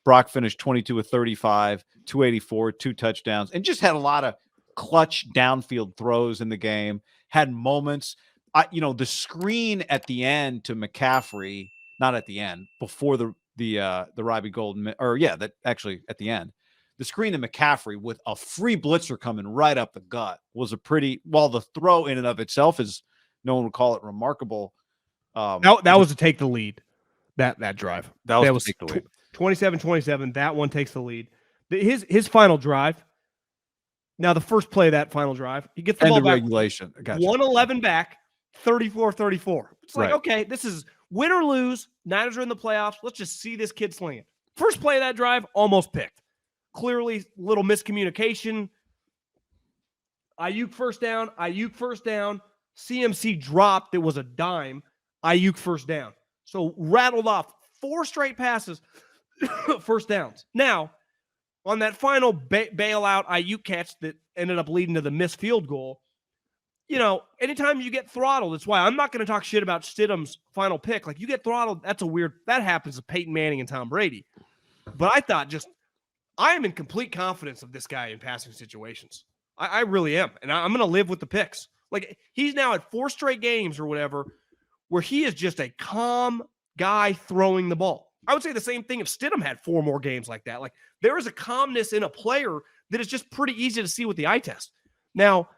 Brock finished 22 of 35, 284, 2 touchdowns, and just had a lot of clutch downfield throws in the game. Had moments. The screen at the end to McCaffrey, not at the end, before the Robbie Golden, that actually at the end. The screen to McCaffrey with a free blitzer coming right up the gut was while the throw in and of itself is, no one would call it remarkable. That was to take the lead, that drive. That was to take the lead. 27-27, that one takes the lead. His final drive, now the first play of that final drive, he gets the ball back. Regulation. Gotcha. 111 back, 34-34. It's like, okay, this is win or lose. Niners are in the playoffs. Let's just see this kid sling it. First play of that drive, almost picked. Clearly, little miscommunication. Ayuk first down. CMC dropped. It was a dime. Ayuk first down. So rattled off 4 straight passes, first downs. Now, on that final bailout Ayuk catch that ended up leading to the missed field goal, anytime you get throttled, that's why I'm not going to talk shit about Stidham's final pick. Like, you get throttled, that happens to Peyton Manning and Tom Brady. But I am in complete confidence of this guy in passing situations. I really am. And I'm going to live with the picks. Like, he's now at 4 straight games or whatever where he is just a calm guy throwing the ball. I would say the same thing if Stidham had 4 more games like that. Like, there is a calmness in a player that is just pretty easy to see with the eye test. Now,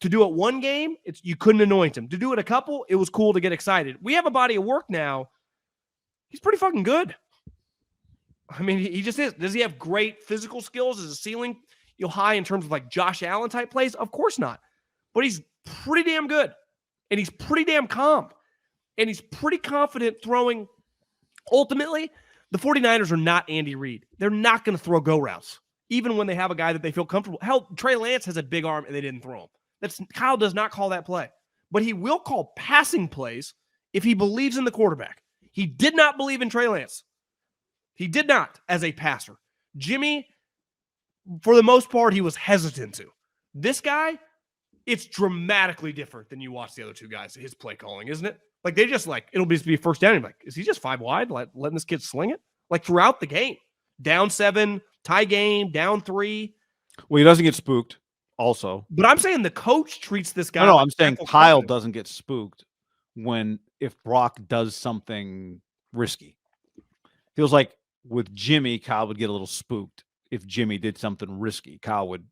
to do it 1 game, you couldn't anoint him. To do it a couple, it was cool to get excited. We have a body of work now. He's pretty fucking good. I mean, he just is. Does he have great physical skills? Is his ceiling high in terms of like Josh Allen type plays? Of course not. But he's pretty damn good. And he's pretty damn calm. And he's pretty confident throwing. Ultimately, the 49ers are not Andy Reid. They're not going to throw go routes, even when they have a guy that they feel comfortable. Hell, Trey Lance has a big arm and they didn't throw him. Kyle does not call that play. But he will call passing plays if he believes in the quarterback. He did not believe in Trey Lance. He did not as a passer. Jimmy, for the most part, he was hesitant to. This guy, it's dramatically different than you watch the other 2 guys, his play calling, isn't it? Like, they just it'll be first down. Like, is he just 5 wide, letting this kid sling it? Like, throughout the game. Down 7, tie game, down 3. Well, he doesn't get spooked also. But I'm saying the coach treats this guy. No, I'm saying Kyle doesn't get spooked if Brock does something risky. Feels like with Jimmy, Kyle would get a little spooked. If Jimmy did something risky, Kyle would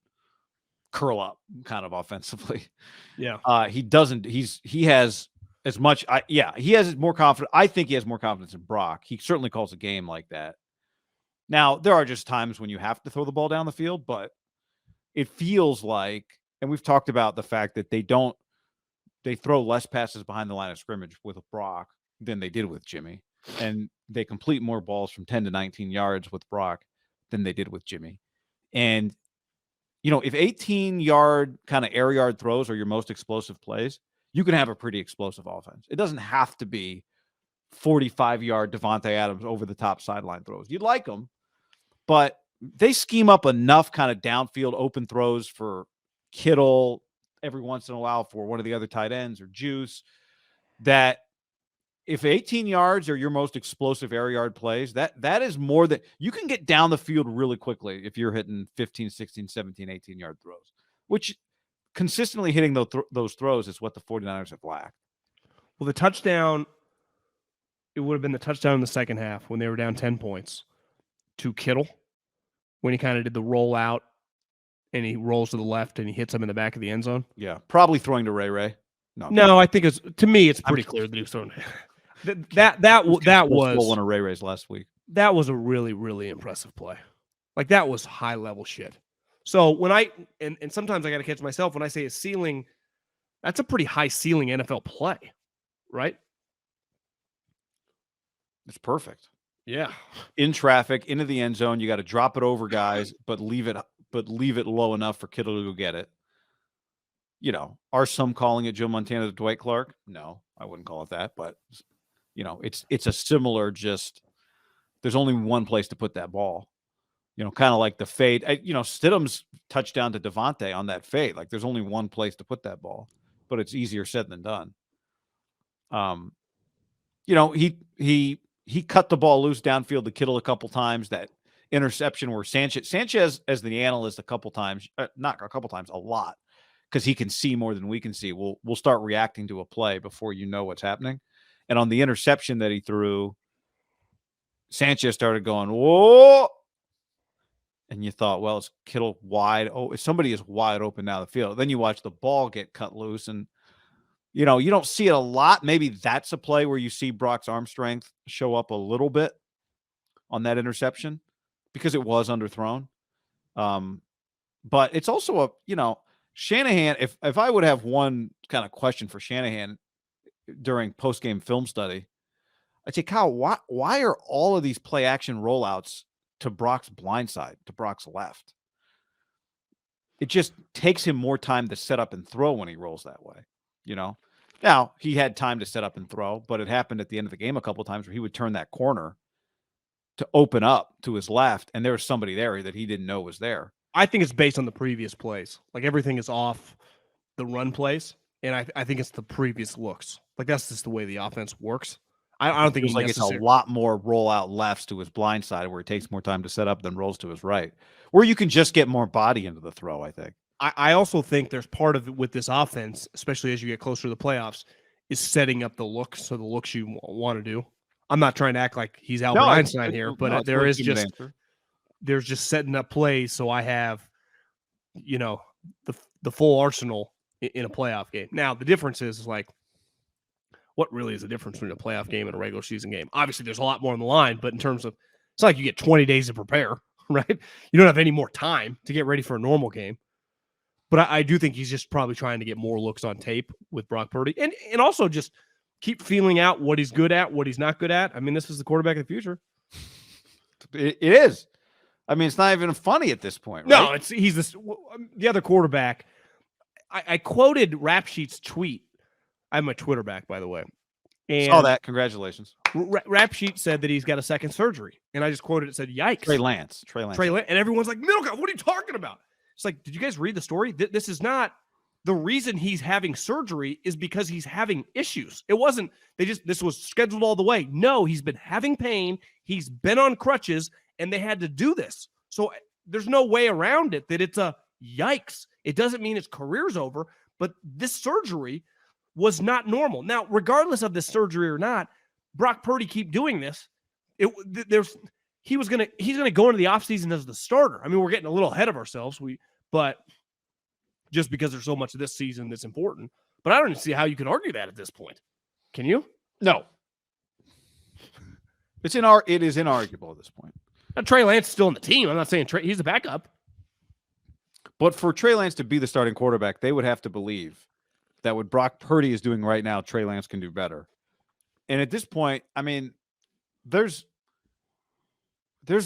curl up kind of offensively. Yeah. He doesn't. He has as much. He has more confidence. I think he has more confidence in Brock. He certainly calls a game like that. Now, there are just times when you have to throw the ball down the field, but it feels like, and we've talked about the fact that they throw less passes behind the line of scrimmage with Brock than they did with Jimmy. And they complete more balls from 10 to 19 yards with Brock than they did with Jimmy. And, if 18-yard kind of air yard throws are your most explosive plays, you can have a pretty explosive offense. It doesn't have to be 45-yard Devontae Adams over-the-top sideline throws. You'd like them, but they scheme up enough kind of downfield open throws for Kittle every once in a while for one of the other tight ends or Juice that if 18 yards are your most explosive air yard plays, that is more than you can get down the field really quickly if you're hitting 15, 16, 17, 18-yard throws, which consistently hitting those throws is what the 49ers have lacked. Well, the touchdown, it would have been the touchdown in the second half when they were down 10 points to Kittle when he kind of did the rollout and he rolls to the left and he hits him in the back of the end zone. Yeah, probably throwing to Ray. No, I think to me it's pretty clear that he was throwing. That was one of Ray's last week. That was a really, really impressive play. Like, that was high level shit. So when and sometimes I got to catch myself when I say a ceiling, that's a pretty high ceiling NFL play, right? It's perfect. Yeah. In traffic, into the end zone, you got to drop it over guys, but leave it low enough for Kittle to go get it. Are some calling it Joe Montana to Dwight Clark? No, I wouldn't call it that, but it's a similar, just there's only one place to put that ball. Kind of like the fade. Stidham's touchdown to Devontae on that fade. Like, there's only one place to put that ball, but it's easier said than done. He cut the ball loose downfield to Kittle a couple times that interception where Sanchez as the analyst a couple times, not a couple times, a lot, because he can see more than we can see. We'll start reacting to a play before you know what's happening. And on the interception that he threw, Sanchez started going, whoa. And you thought, well, it's Kittle wide. Oh, if somebody is wide open down the field. Then you watch the ball get cut loose. And, you don't see it a lot. Maybe that's a play where you see Brock's arm strength show up a little bit on that interception because it was underthrown. But it's also Shanahan, if I would have one kind of question for Shanahan during post-game film study, I'd say, Kyle, why are all of these play action rollouts to Brock's blind side, to Brock's left? It just takes him more time to set up and throw when he rolls that way, Now, he had time to set up and throw, but it happened at the end of the game a couple of times where he would turn that corner to open up to his left, and there was somebody there that he didn't know was there. I think it's based on the previous plays. Like, everything is off the run plays, and I think it's the previous looks. Like, that's just the way the offense works. I don't think it's a lot more rollout lefts to his blind side where it takes more time to set up than rolls to his right, where you can just get more body into the throw, I think. I also think there's part of it with this offense, especially as you get closer to the playoffs, is setting up the looks, so the looks you want to do. I'm not trying to act like he's Albert Einstein here, but there's just setting up plays so I have, the full arsenal in a playoff game. Now, the difference is like, what really is the difference between a playoff game and a regular season game? Obviously, there's a lot more on the line, but in terms of, it's not like you get 20 days to prepare, right? You don't have any more time to get ready for a normal game. But I do think he's just probably trying to get more looks on tape with Brock Purdy and also just keep feeling out what he's good at, what he's not good at. I mean, this is the quarterback of the future. It is. I mean, it's not even funny at this point, right? No, he's the other quarterback. I quoted Rap Sheet's tweet. I have my Twitter back, by the way. And saw that. Congratulations. Rap Sheet said that he's got a second surgery. And I just quoted it, said, yikes. Trey Lance. And everyone's like, Middlekauff, what are you talking about? It's like, did you guys read the story? This is not the reason he's having surgery is because he's having issues. It wasn't, this was scheduled all the way. No, he's been having pain. He's been on crutches and they had to do this. So there's no way around it that it's a yikes. It doesn't mean his career's over, but this surgery was not normal. Now, regardless of this surgery or not, Brock Purdy keep doing this. He's gonna go into the offseason as the starter. I mean, we're getting a little ahead of ourselves. But just because there's so much of this season that's important. But I don't see how you could argue that at this point. Can you? No. It is inarguable at this point. Now, Trey Lance is still on the team. I'm not saying he's the backup. But for Trey Lance to be the starting quarterback, they would have to believe that what Brock Purdy is doing right now, Trey Lance can do better. And at this point, I mean, there's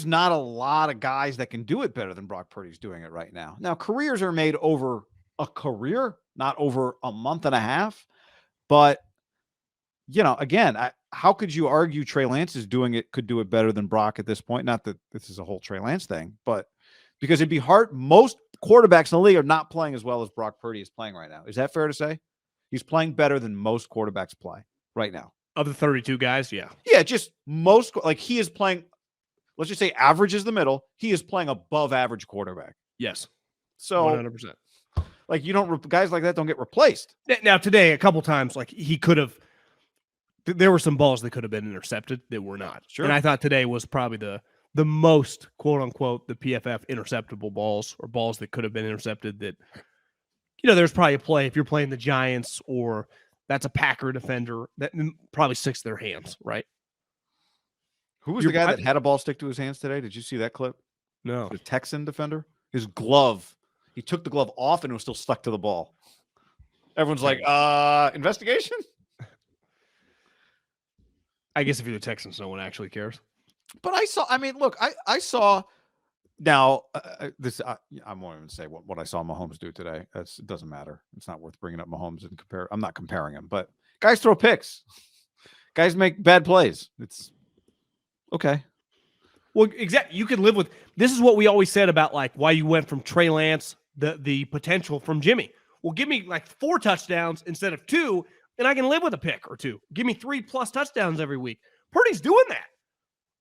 not a lot of guys that can do it better than Brock Purdy's doing it right now. Now, careers are made over a career, not over a month and a half. But, again, how could you argue Trey Lance could do it better than Brock at this point? Not that this is a whole Trey Lance thing, but because it'd be hard. Most quarterbacks in the league are not playing as well as Brock Purdy is playing right now. Is that fair to say? He's playing better than most quarterbacks play right now. Of the 32 guys, yeah. Yeah, just most, like he is playing, let's just say average is the middle. He is playing above average quarterback. Yes. So 100%. Like guys like that don't get replaced. Now today, a couple times, like he could have, there were some balls that could have been intercepted that were not. Sure. And I thought today was probably the most, quote unquote, the PFF interceptable balls or balls that could have been intercepted that, there's probably a play if you're playing the Giants or that's a Packer defender that probably sticks to their hands, right? Who was the guy that had a ball stick to his hands today? Did you see that clip? No. The Texan defender? His glove. He took the glove off and it was still stuck to the ball. Everyone's like, investigation? I guess if you're the Texans, no one actually cares. But I saw now this. I won't even say what I saw Mahomes do today. It doesn't matter. It's not worth bringing up Mahomes and compare. I'm not comparing him, but guys throw picks. Guys make bad plays. It's okay. Well, exactly. You can live with, this is what we always said about like why you went from Trey Lance, the potential from Jimmy. Well, give me like 4 touchdowns instead of 2, and I can live with a pick or 2. Give me 3+ touchdowns every week. Purdy's doing that.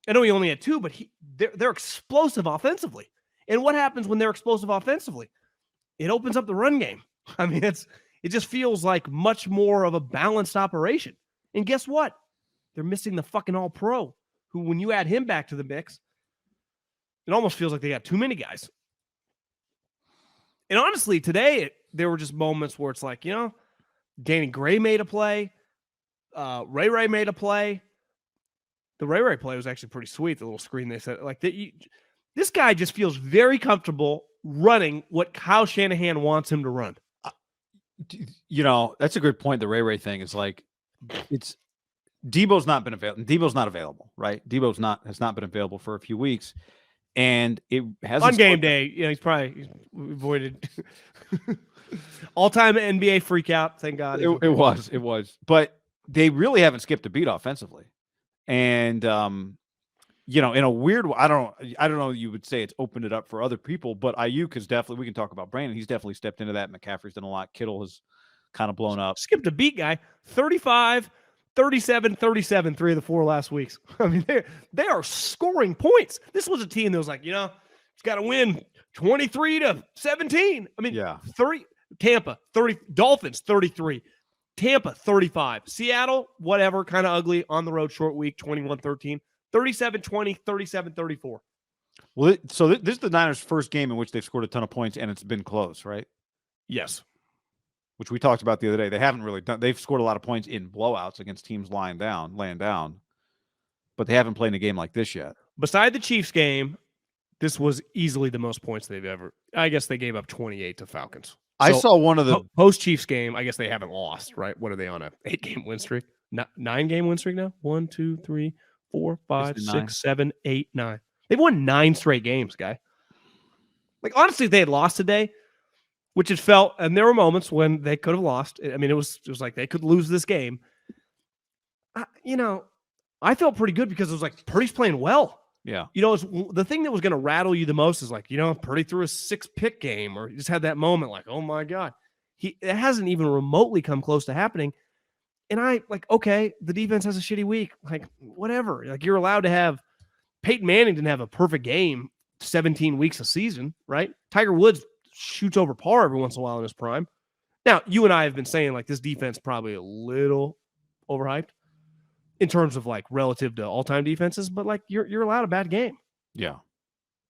I know he only had 2, but they're explosive offensively. And what happens when they're explosive offensively? It opens up the run game. I mean, it just feels like much more of a balanced operation. And guess what? They're missing the fucking all-pro, who, when you add him back to the mix, it almost feels like they got too many guys. And honestly, today, there were just moments where it's like, Danny Gray made a play. Ray Ray made a play. The Ray Ray play was actually pretty sweet. The little screen they said, like, this guy just feels very comfortable running what Kyle Shanahan wants him to run. That's a good point. The Ray Ray thing is like, Debo's not been available. Debo's not available, right? Debo's has not been available for a few weeks, and it has on game day. He's avoided all-time NBA freak out. Thank God. It was, but they really haven't skipped a beat offensively, and in a weird way, I don't know. You would say it's opened it up for other people, but Ayuk has definitely. We can talk about Brandon. He's definitely stepped into that. McCaffrey's done a lot. Kittle has kind of blown up. Skipped a beat, guy. 35. 37, 37, 3 of the 4 last weeks. I mean, they are scoring points. This was a team that was like, it's got to win 23-17. I mean, 30, Tampa, 30, Dolphins, 33, Tampa, 35, Seattle, whatever, kind of ugly on the road, short week, 21-13, 37-20, 37-34. Well, so this is the Niners' first game in which they've scored a ton of points, and it's been close, right? Yes. Which we talked about the other day. They haven't really done. They've scored a lot of points in blowouts against teams laying down, but they haven't played in a game like this yet. Beside the Chiefs game, this was easily the most points they've ever. I guess they gave up 28 to Falcons. I saw one of the post-Chiefs game. I guess they haven't lost, right? What are they on, a 8-game win streak? 9-game win streak now? 1, 2, 3, 4, 5, 6, 7, 8, 9. They've won 9 straight games, guy. Like, honestly, if they had lost today, which it felt, and there were moments when they could have lost. I mean, it was like they could lose this game. I felt pretty good because it was like Purdy's playing well. Yeah. The thing that was going to rattle you the most is like, Purdy threw a 6-pick game, or he just had that moment like, oh my God. It hasn't even remotely come close to happening. And okay, the defense has a shitty week. Like, whatever. Like, you're allowed to have Peyton Manning didn't have a perfect game 17 weeks a season, right? Tiger Woods shoots over par every once in a while in his prime. Now, you and I have been saying like this defense probably a little overhyped in terms of like relative to all-time defenses, but like you're allowed a bad game. Yeah.